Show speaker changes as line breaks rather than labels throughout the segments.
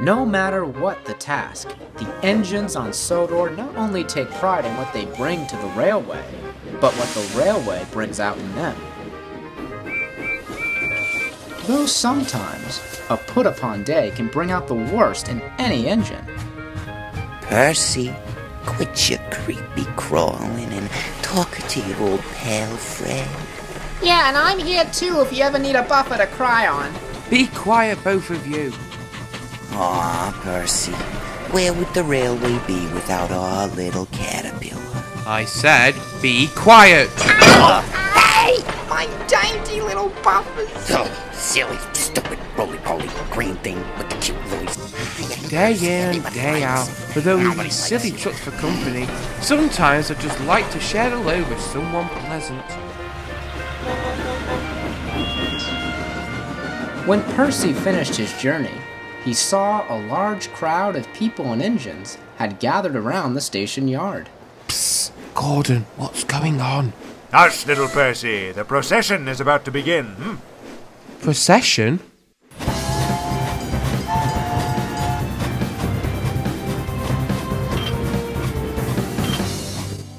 No matter what the task, the engines on Sodor not only take pride in what they bring to the railway, but what the railway brings out in them. Though sometimes, a put-upon day can bring out the worst in any engine.
Percy, quit your creepy crawling and talk to your old pal Fred.
Yeah, and I'm here too if you ever need a buffer to cry on.
Be quiet, both of you.
Aw, Percy, where would the railway be without our little caterpillar?
I said, be quiet!
Hey! My dainty little buffers!
Oh, silly, stupid, roly-poly green thing with the cute voice.
Day in, day out, with only these silly trucks for company, sometimes I just like to share the load with someone pleasant.
When Percy finished his journey, he saw a large crowd of people and engines had gathered around the station yard.
Psst, Gordon, what's going on?
Hush, little Percy. The procession is about to begin.
Procession?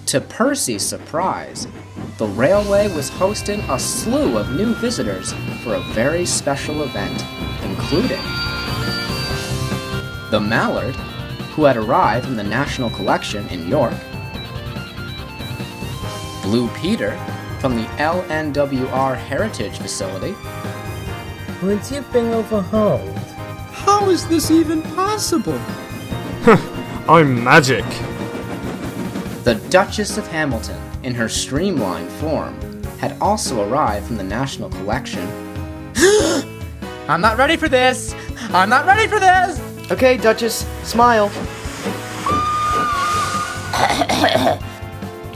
To Percy's surprise, the railway was hosting a slew of new visitors for a very special event, including the Mallard, who had arrived from the National Collection in York, Blue Peter from the LNWR Heritage Facility.
Would you been overhauled?
How is this even possible?
I'm magic.
The Duchess of Hamilton, in her streamlined form, had also arrived from the National Collection.
I'm not ready for this! I'm not ready for this!
Okay, Duchess, smile.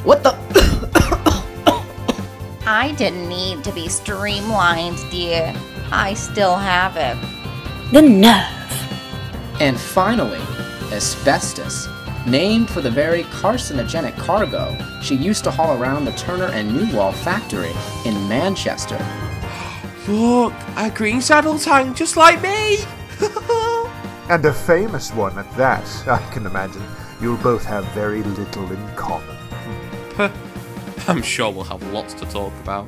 What the?
I didn't need to be streamlined, dear. I still have it.
The nerve.
And finally, Asbestos, named for the very carcinogenic cargo she used to haul around the Turner and Newall factory in Manchester.
Look, a green saddle tank just like me!
And a famous one at that, I can imagine. You'll both have very little in common.
I'm sure we'll have lots to talk about.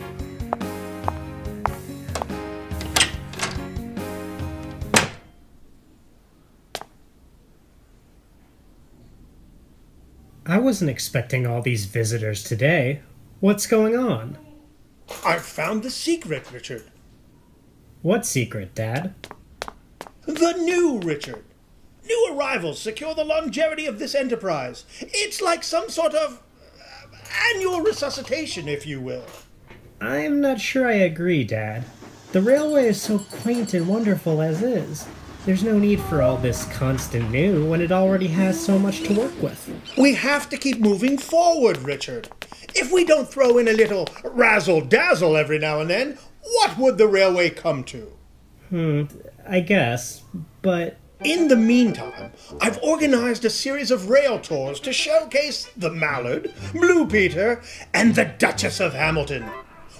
I wasn't expecting all these visitors today. What's going on?
I've found the secret, Richard.
What secret, Dad?
The new Richard. New arrivals secure the longevity of this enterprise. It's like some sort of annual resuscitation, if you will.
I'm not sure I agree, Dad. The railway is so quaint and wonderful as is. There's no need for all this constant new when it already has so much to work with.
We have to keep moving forward, Richard. If we don't throw in a little razzle-dazzle every now and then, what would the railway come to?
I guess, but...
In the meantime, I've organized a series of rail tours to showcase the Mallard, Blue Peter, and the Duchess of Hamilton.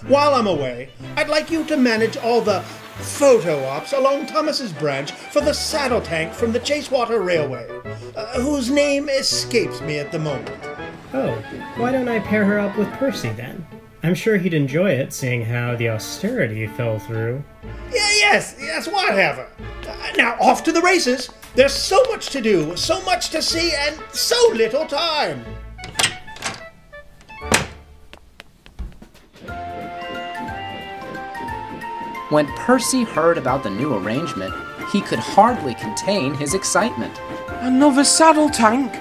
While I'm away, I'd like you to manage all the photo ops along Thomas's branch for the saddle tank from the Chasewater Railway, whose name escapes me at the moment.
Oh, why don't I pair her up with Percy then? I'm sure he'd enjoy it, seeing how the austerity fell through.
Yes, whatever. Now, off to the races. There's so much to do, so much to see, and so little time.
When Percy heard about the new arrangement, he could hardly contain his excitement.
Another saddle tank?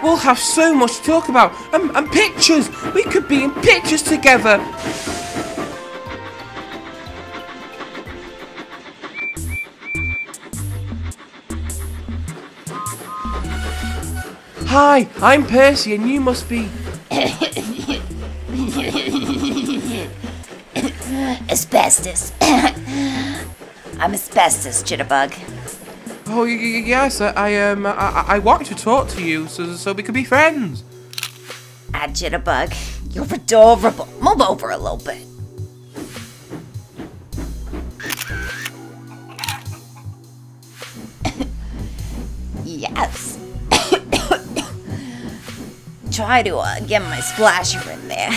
We'll have so much to talk about. And pictures! We could be in pictures together! Hi, I'm Percy and you must be...
Asbestos. I'm Asbestos, Jitterbug.
Oh, yes, I want to talk to you so we could be friends.
Jitterbug, you're adorable. Move over a little bit. Yes. Try to get my splasher in there.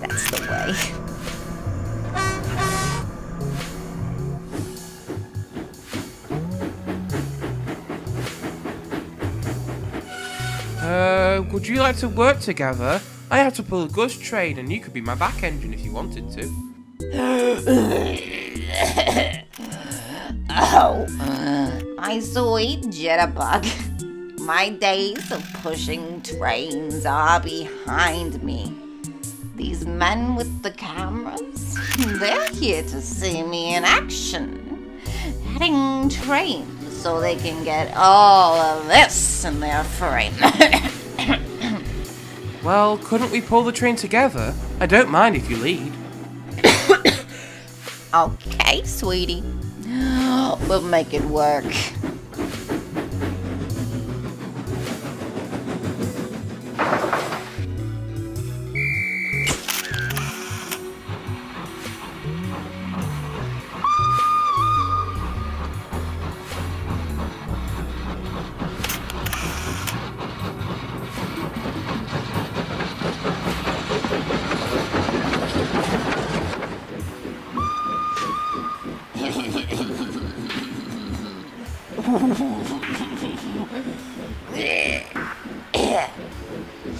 That's the way.
Would you like to work together? I have to pull a goods train and you could be my back engine if you wanted to.
Oh, my sweet jitterbug. My days of pushing trains are behind me. These men with the cameras, they're here to see me in action. Heading trains so they can get all of this in their frame.
Well, couldn't we pull the train together? I don't mind if you lead.
Okay, sweetie. We'll make it work.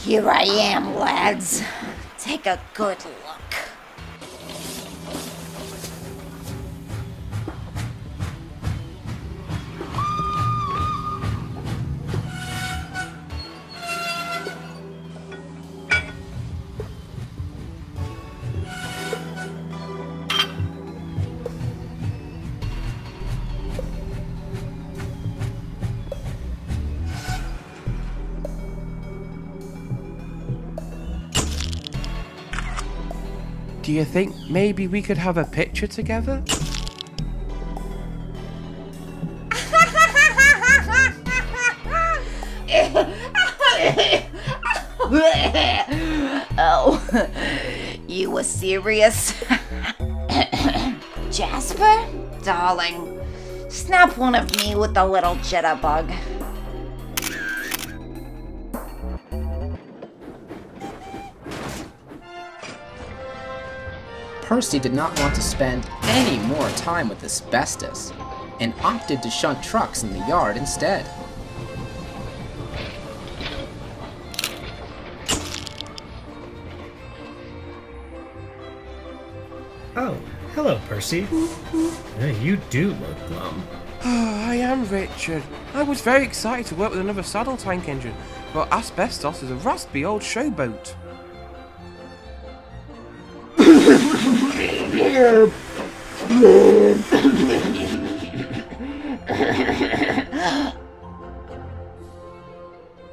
Here I am, lads. Take a good look.
Do you think maybe we could have a picture together?
Oh, you were serious? Jasper, darling, snap one of me with the little jitterbug.
Percy did not want to spend any more time with asbestos and opted to shunt trucks in the yard instead.
Oh, hello, Percy. You do look glum.
I am, Richard. I was very excited to work with another saddle tank engine, but asbestos is a raspy old showboat.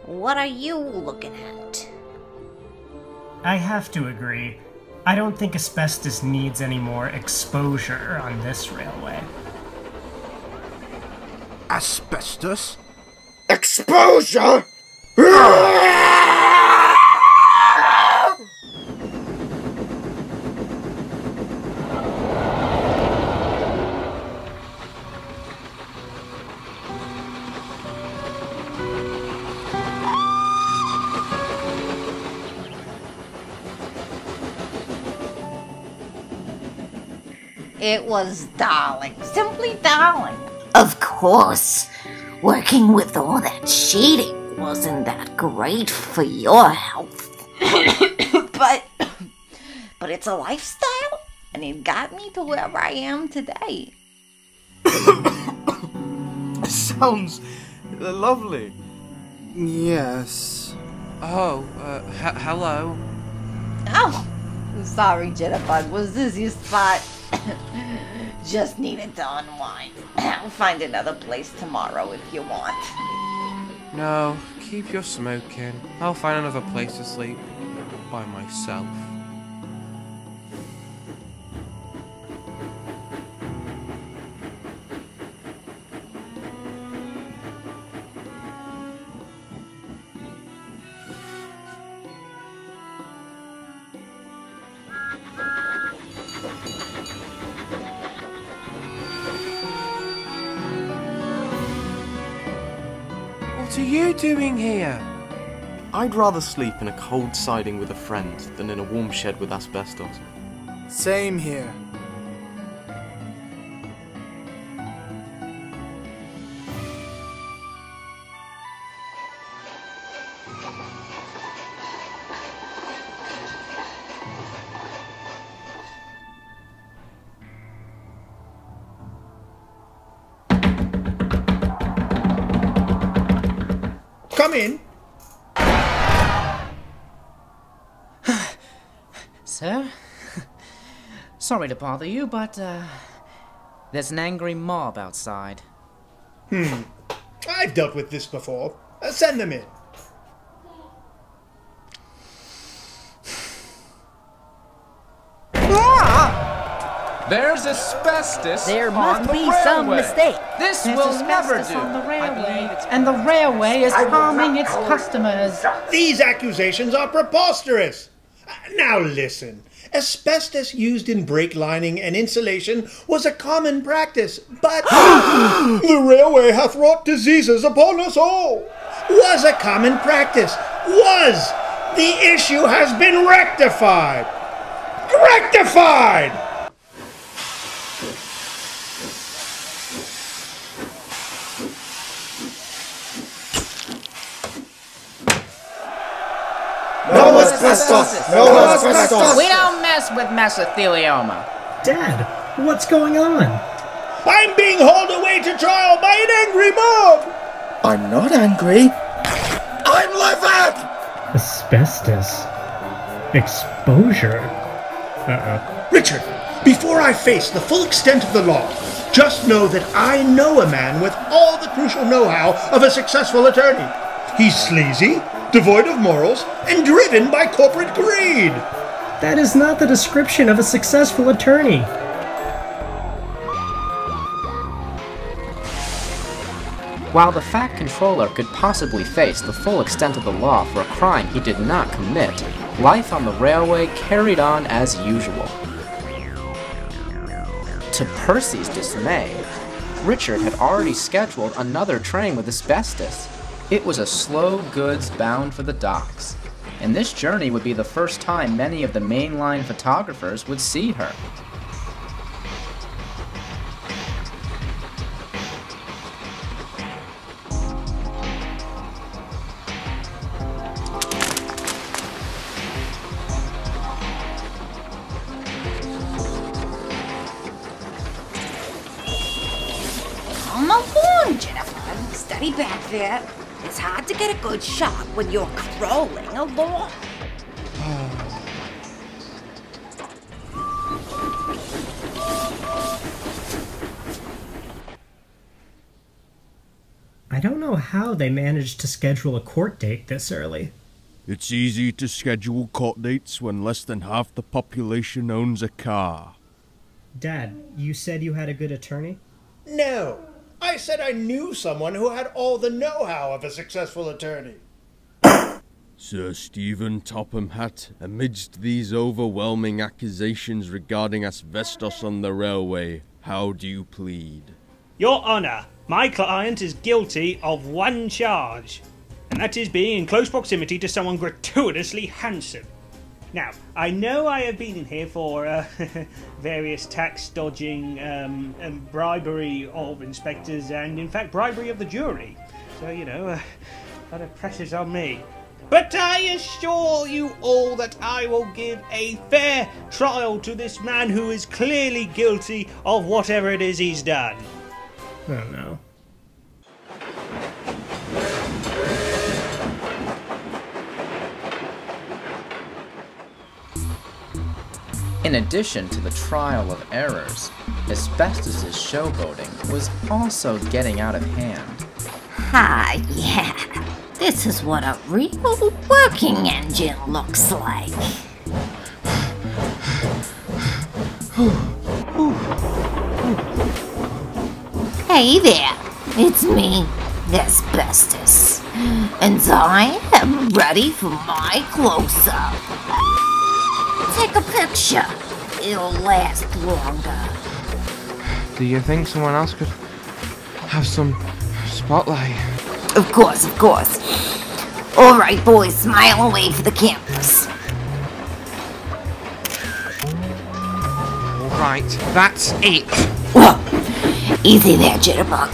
What are you looking at?
I have to agree. I don't think asbestos needs any more exposure on this railway.
Asbestos? Exposure?
It was darling, simply darling.
Of course. Working with all that cheating wasn't that great for your health.
But it's a lifestyle, and it got me to where I am today.
Sounds lovely. Yes.
Oh, hello.
Oh, sorry, Jitterbug. Was this your spot? Just needed to unwind. I'll find another place tomorrow if you want.
No, keep your smoking. I'll find another place to sleep by myself. What are you doing here?
I'd rather sleep in a cold siding with a friend than in a warm shed with asbestos.
Same here.
Come in.
Sir? Sorry to bother you, but, there's an angry mob outside.
I've dealt with this before. Send them in.
There's asbestos
There
on
must
the
be
railway.
some mistake.
This
There's
will never
asbestos
do.
on the
I
railway,
believe it's
and the railway is harming its customers.
These accusations are preposterous. Now listen. Asbestos used in brake lining and insulation was a common practice, but the railway hath wrought diseases upon us all. Was a common practice. Was. The issue has been rectified. Rectified!
No asbestos! No asbestos!
We don't mess with mesothelioma.
Dad, what's going on?
I'm being hauled away to trial by an angry mob!
I'm not angry. I'm livid!
Asbestos. Exposure. Uh-oh.
Richard, before I face the full extent of the law, just know that I know a man with all the crucial know-how of a successful attorney. He's sleazy, devoid of morals, and driven by corporate greed.
That is not the description of a successful attorney.
While the Fat Controller could possibly face the full extent of the law for a crime he did not commit, life on the railway carried on as usual. To Percy's dismay, Richard had already scheduled another train with asbestos. It was a slow goods bound for the docks, and this journey would be the first time many of the mainline photographers would see her.
Come along, Jennifer. Steady back there. It's hard to get a good shot when you're crawling along.
I don't know how they managed to schedule a court date this early.
It's easy to schedule court dates when less than half the population owns a car.
Dad, you said you had a good attorney?
No. I said I knew someone who had all the know-how of a successful attorney.
Sir Stephen Topham Hatt, amidst these overwhelming accusations regarding asbestos on the railway, how do you plead?
Your Honour, my client is guilty of one charge, and that is being in close proximity to someone gratuitously handsome. Now, I know I have been in here for various tax dodging and bribery of inspectors and, in fact, bribery of the jury. So, you know, that of pressure's on me. But I assure you all that I will give a fair trial to this man who is clearly guilty of whatever it is he's done.
Oh no.
In addition to the trial of errors, Asbestos' showboating was also getting out of hand.
Ah, yeah. This is what a real working engine looks like. Hey there, it's me, Asbestos, and I am ready for my close-up. Take a picture, it'll last longer.
Do you think someone else could have some spotlight?
Of course, of course. Alright, boys, smile away for the cameras.
Alright, that's it.
Whoa. Easy there, Jitterbug.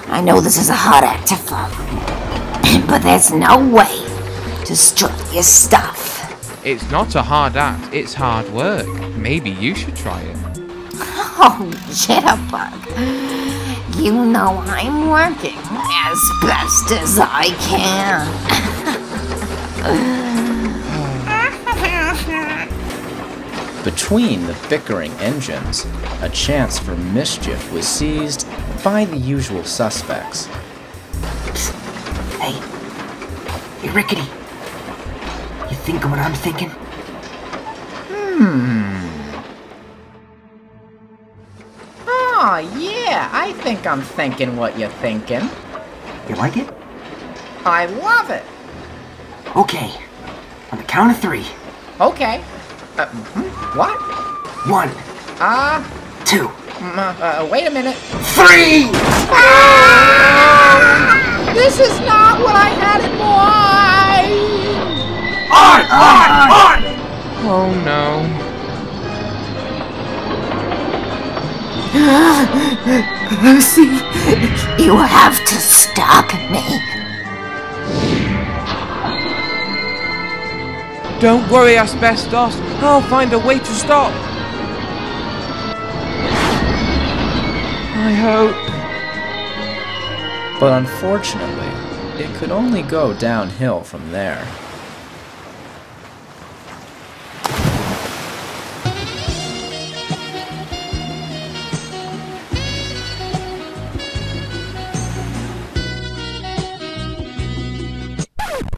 I know this is a hard act to follow, but there's no way to strut your stuff.
It's not a hard act, it's hard work. Maybe you should try it.
Oh, Jitterbug. You know I'm working as best as I can.
Between the bickering engines, a chance for mischief was seized by the usual suspects.
Hey, Rickety. You think what I'm thinking?
Oh, yeah, I think I'm thinking what you're thinking.
You like it?
I love it.
Okay, on the count of 3.
Okay. What?
1. 2.
Wait a minute.
3!
This is not what I had in mind!
On!
Oh no.
Percy, you have to stop me.
Don't worry, Asbestos. I'll find a way to stop. I hope.
But unfortunately, it could only go downhill from there.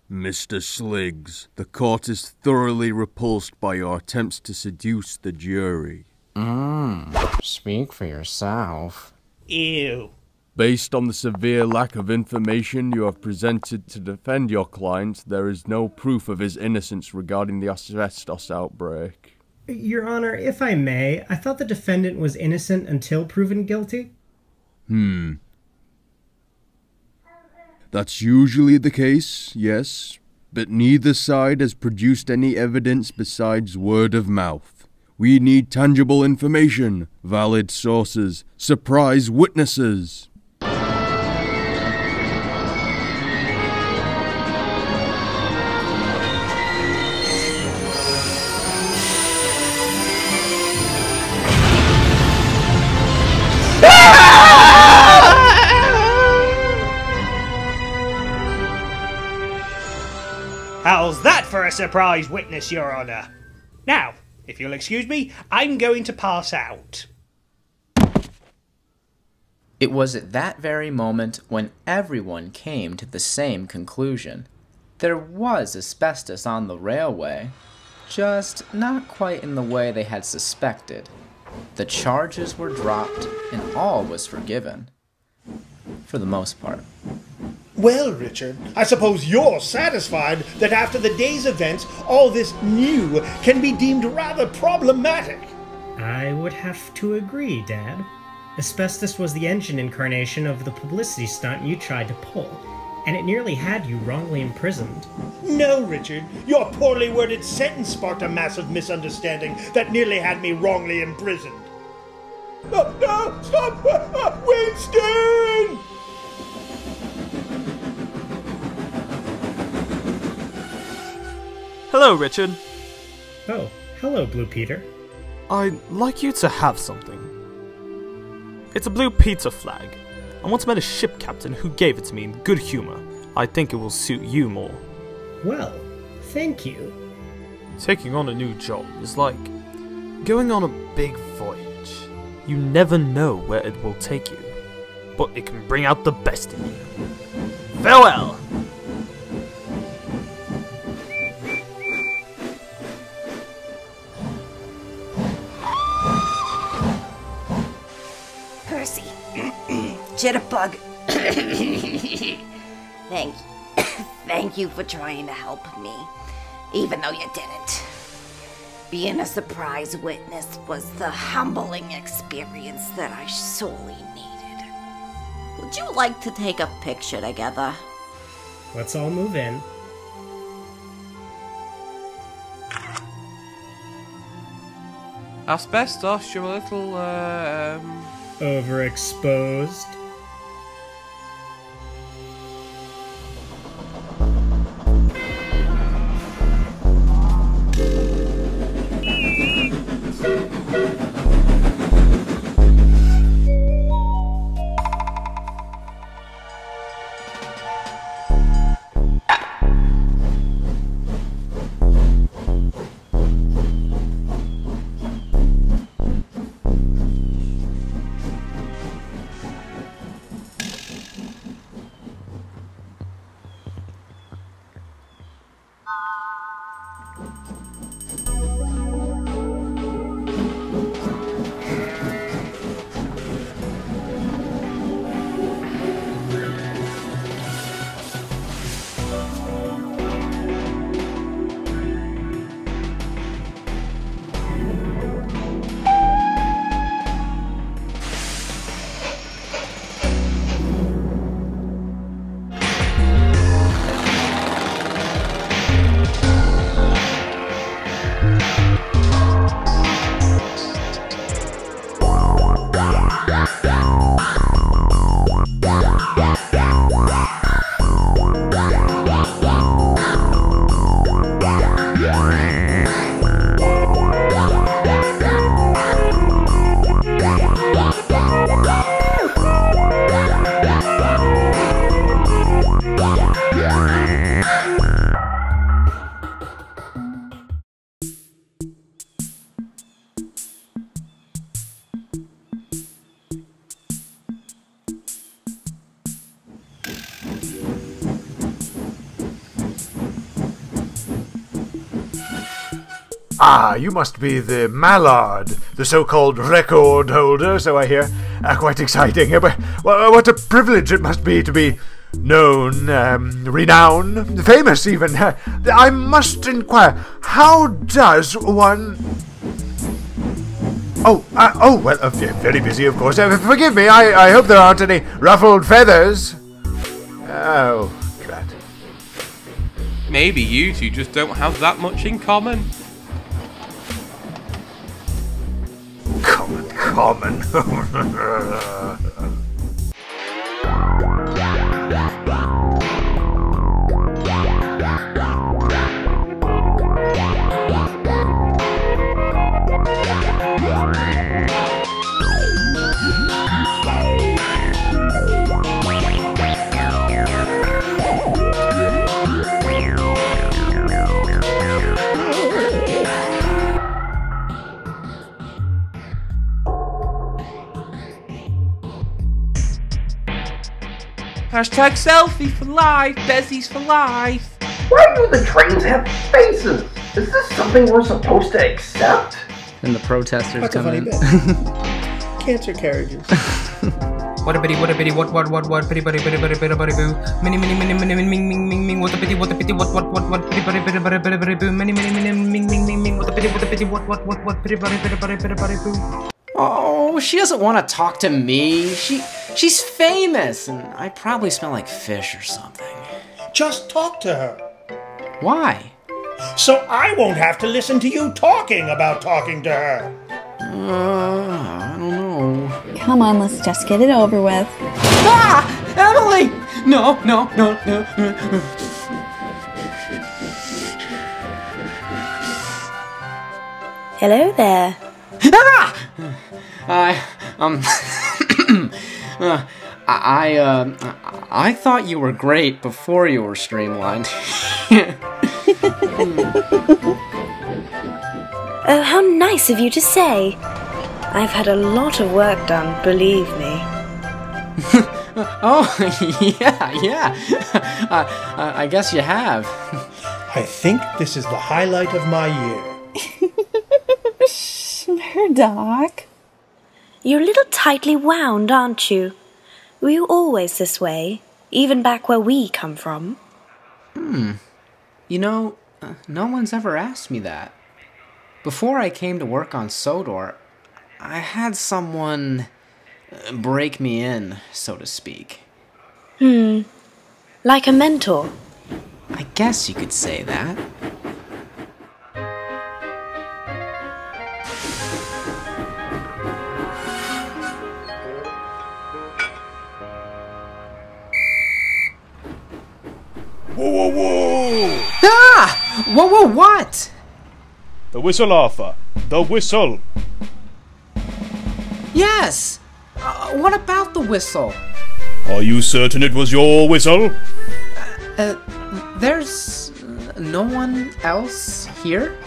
Mr. Sliggs, the court is thoroughly repulsed by your attempts to seduce the jury.
Speak for yourself.
Ew.
Based on the severe lack of information you have presented to defend your client, there is no proof of his innocence regarding the asbestos outbreak.
Your Honor, if I may, I thought the defendant was innocent until proven guilty.
That's usually the case, yes, but neither side has produced any evidence besides word of mouth. We need tangible information, valid sources, surprise witnesses.
How's that for a surprise witness, Your Honor? Now, if you'll excuse me, I'm going to pass out.
It was at that very moment when everyone came to the same conclusion. There was asbestos on the railway, just not quite in the way they had suspected. The charges were dropped and all was forgiven. For the most part.
Well, Richard, I suppose you're satisfied that after the day's events, all this new can be deemed rather problematic.
I would have to agree, Dad. Asbestos was the engine incarnation of the publicity stunt you tried to pull, and it nearly had you wrongly imprisoned.
No, Richard, your poorly worded sentence sparked a massive misunderstanding that nearly had me wrongly imprisoned. No, stop! Winston!
Hello, Richard.
Oh, hello, Blue Peter.
I'd like you to have something. It's a blue pizza flag. I once met a ship captain who gave it to me in good humor. I think it will suit you more.
Well, thank you.
Taking on a new job is like going on a big voyage. You never know where it will take you, but it can bring out the best in you. Farewell!
Percy. Jitterbug. Thank you for trying to help me, even though you didn't. Being a surprise witness was the humbling experience that I sorely needed. Would you like to take a picture together?
Let's all move in.
Asbestos, you're a little,
Overexposed.
Ah, you must be the Mallard, the so-called record holder, so I hear. Quite exciting. But what a privilege it must be to be known, renowned, famous even. I must inquire, how does one... very busy, of course. Forgive me, I hope there aren't any ruffled feathers. Oh, drat.
Maybe you two just don't have that much in common.
Common.
Hashtag selfie for life, Desi's for life.
Why do the trains have faces? Is this something we're supposed to accept?
And the protesters
That's a
come
funny
in.
bit. Cancer carriages.
What a bitty, what, bitty, bitty, boo. Mini, ming, what a bitty, what, bitty, boo. Mini, ming, what a bitty, what, bitty, boo.
Oh, she doesn't want to talk to me. She's famous, and I probably smell like fish or something.
Just talk to her.
Why?
So I won't have to listen to you talking about talking to her.
I don't know.
Come on, let's just get it over with.
Ah! Emily! No.
Hello there.
Ah! I thought you were great before you were streamlined.
Oh, how nice of you to say. I've had a lot of work done, believe me.
Oh, yeah. I guess you have.
I think this is the highlight of my year.
Murdoch. You're a little tightly wound, aren't you? Were you always this way, even back where we come from?
You know, no one's ever asked me that. Before I came to work on Sodor, I had someone break me in, so to speak.
Like a mentor?
I guess you could say that.
Whoa, whoa, whoa!
Ah! Whoa, whoa, what?
The whistle, Arthur. The whistle.
Yes! What about the whistle?
Are you certain it was your whistle?
There's no one else here?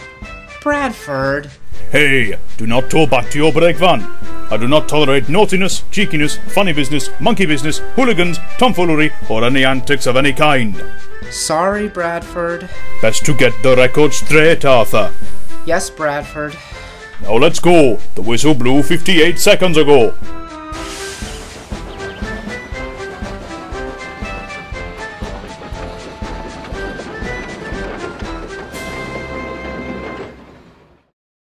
Bradford.
Hey, do not tow back to your brake van. I do not tolerate naughtiness, cheekiness, funny business, monkey business, hooligans, tomfoolery, or any antics of any kind.
Sorry, Bradford.
Best to get the record straight, Arthur.
Yes, Bradford.
Now let's go. The whistle blew 58 seconds ago.